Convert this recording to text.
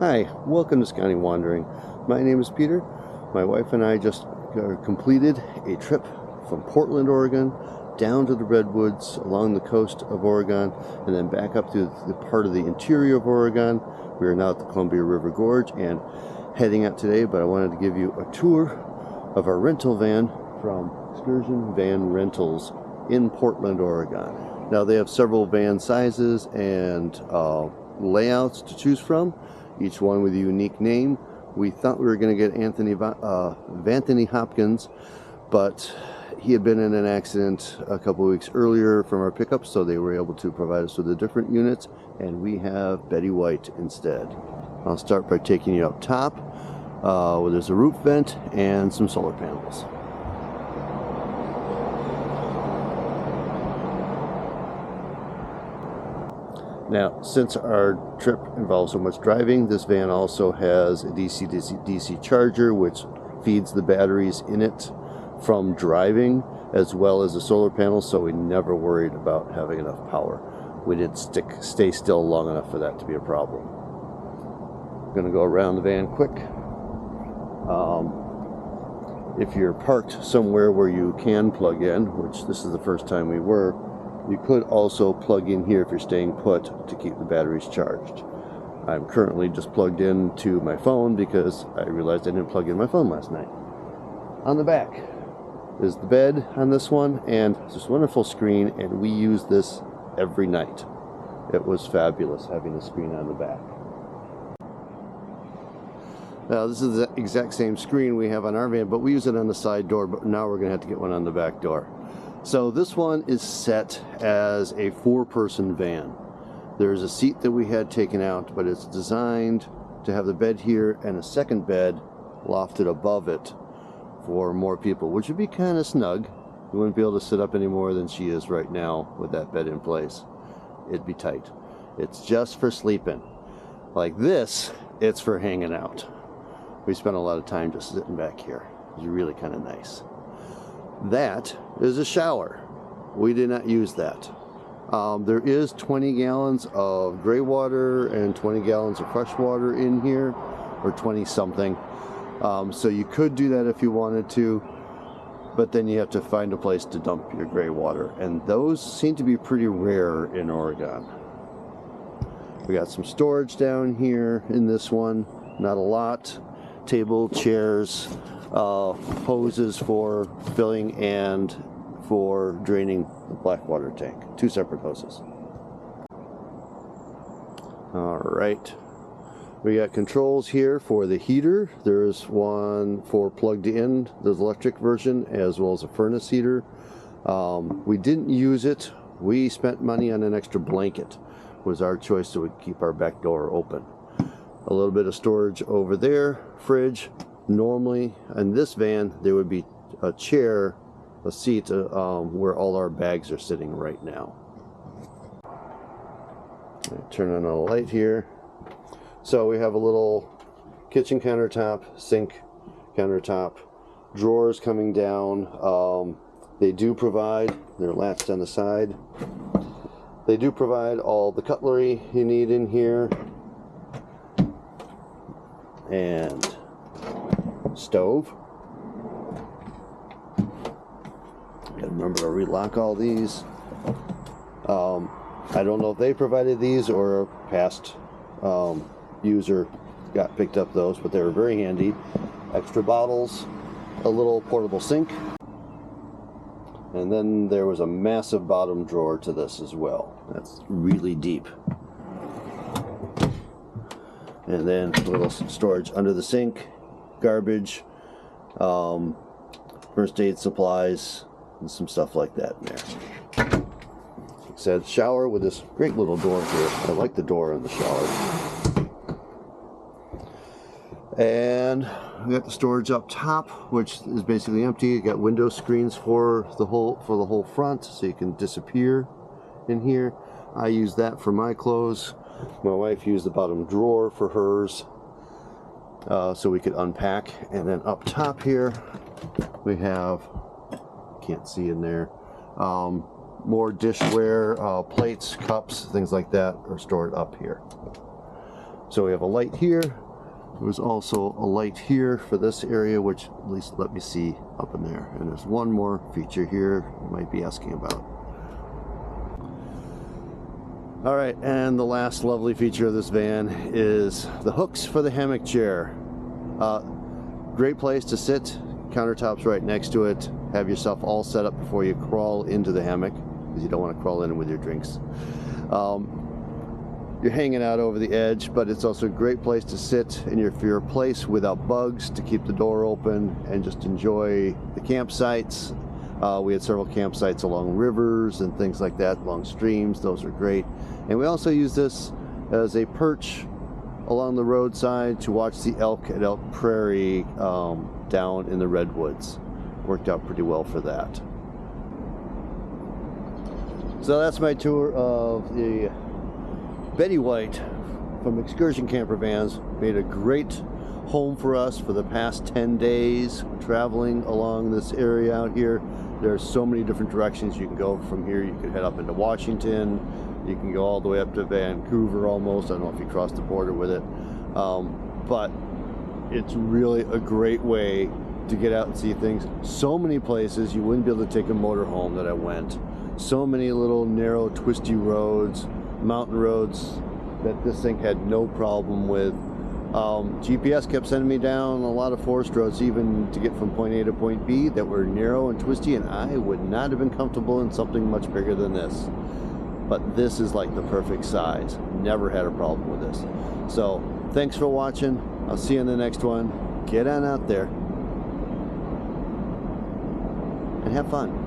Hi, welcome to Scotty Wandering. My name is Peter. My wife and I just completed a trip from Portland, Oregon, down to the Redwoods along the coast of Oregon, and then back up to the part of the interior of Oregon. We are now at the Columbia River Gorge and heading out today, but I wanted to give you a tour of our rental van from Excursion Van Rentals in Portland, Oregon. Now they have several van sizes and layouts to choose from, each one with a unique name. We thought we were going to get Anthony Hopkins, but he had been in an accident a couple weeks earlier from our pickup, so they were able to provide us with the different units, and we have Betty White instead. I'll start by taking you up top, where there's a roof vent and some solar panels. Now, since our trip involves so much driving, this van also has a DC charger, which feeds the batteries in it from driving, as well as the solar panels, so we never worried about having enough power. We did stay still long enough for that to be a problem. I'm going to go around the van quick. If you're parked somewhere where you can plug in, which this is the first time we were, you could also plug in here if you're staying put to keep the batteries charged. I'm currently just plugged in to my phone because I realized I didn't plug in my phone last night. On the back is the bed on this one, and it's this wonderful screen, and we use this every night. It was fabulous having the screen on the back. Now this is the exact same screen we have on our van, but we use it on the side door, but now we're going to have to get one on the back door. So this one is set as a 4-person van. There's a seat that we had taken out, but it's designed to have the bed here and a second bed lofted above it for more people, which would be kind of snug. You wouldn't be able to sit up any more than she is right now with that bed in place. It'd be tight. It's just for sleeping. Like this, it's for hanging out. We spent a lot of time just sitting back here. It's really kind of nice. That is a shower. We did not use that. There is 20 gallons of gray water and 20 gallons of fresh water in here, or 20 something. So you could do that if you wanted to, but then you have to find a place to dump your gray water, and those seem to be pretty rare in Oregon. We got some storage down here in this one, not a lot. Table, chairs, hoses for filling and for draining the black water tank. 2 separate hoses. Alright, we got controls here for the heater. There's one for plugged in, there's electric version, as well as a furnace heater. We didn't use it. We spent money on an extra blanket. It was our choice, so we could keep our back door open. A little bit of storage over there, fridge. Normally in this van there would be a chair, a seat, where all our bags are sitting right now. Turn on a light here. So we have a little kitchen countertop, sink countertop, drawers coming down. They do provide, they're latched on the side. They do provide all the cutlery you need in here. And stove. Gotta remember to relock all these. I don't know if they provided these or a past user picked up those, but they were very handy. Extra bottles, a little portable sink, and then there was a massive bottom drawer to this as well. That's really deep. And then a little storage under the sink, garbage, first aid supplies, and some stuff like that in there. Like I said, shower with this great little door here. I like the door in the shower. And we got the storage up top, which is basically empty. You got window screens for the whole front, so you can disappear in here. I use that for my clothes. My wife used the bottom drawer for hers, so we could unpack. And then up top here we have, can't see in there, more dishware, plates, cups, things like that are stored up here. So we have a light here. There's also a light here for this area, which at least let me see up in there. And there's one more feature here you might be asking about. All right, and the last lovely feature of this van is the hooks for the hammock chair. Great place to sit, countertops right next to it. Have yourself all set up before you crawl into the hammock, because you don't want to crawl in with your drinks. You're hanging out over the edge, but it's also a great place to sit in your place without bugs, to keep the door open and just enjoy the campsites. We had several campsites along rivers and things like that, along streams. Those are great. And we also use this as a perch along the roadside to watch the elk at Elk Prairie down in the Redwoods. Worked out pretty well for that. So that's my tour of the Betty White from Excursion Camper Vans. Made a great home for us for the past 10 days traveling along this area out here. There's so many different directions you can go from here. You can head up into Washington. You can go all the way up to Vancouver almost. I don't know if you cross the border with it. But it's really a great way to get out and see things. So many places you wouldn't be able to take a motorhome that I went. So many little narrow twisty roads, mountain roads that this thing had no problem with. GPS kept sending me down a lot of forest roads even to get from point A to point B that were narrow and twisty, and I would not have been comfortable in something much bigger than this. But this is like the perfect size. Never had a problem with this. So thanks for watching. I'll see you in the next one. Get on out there and have fun.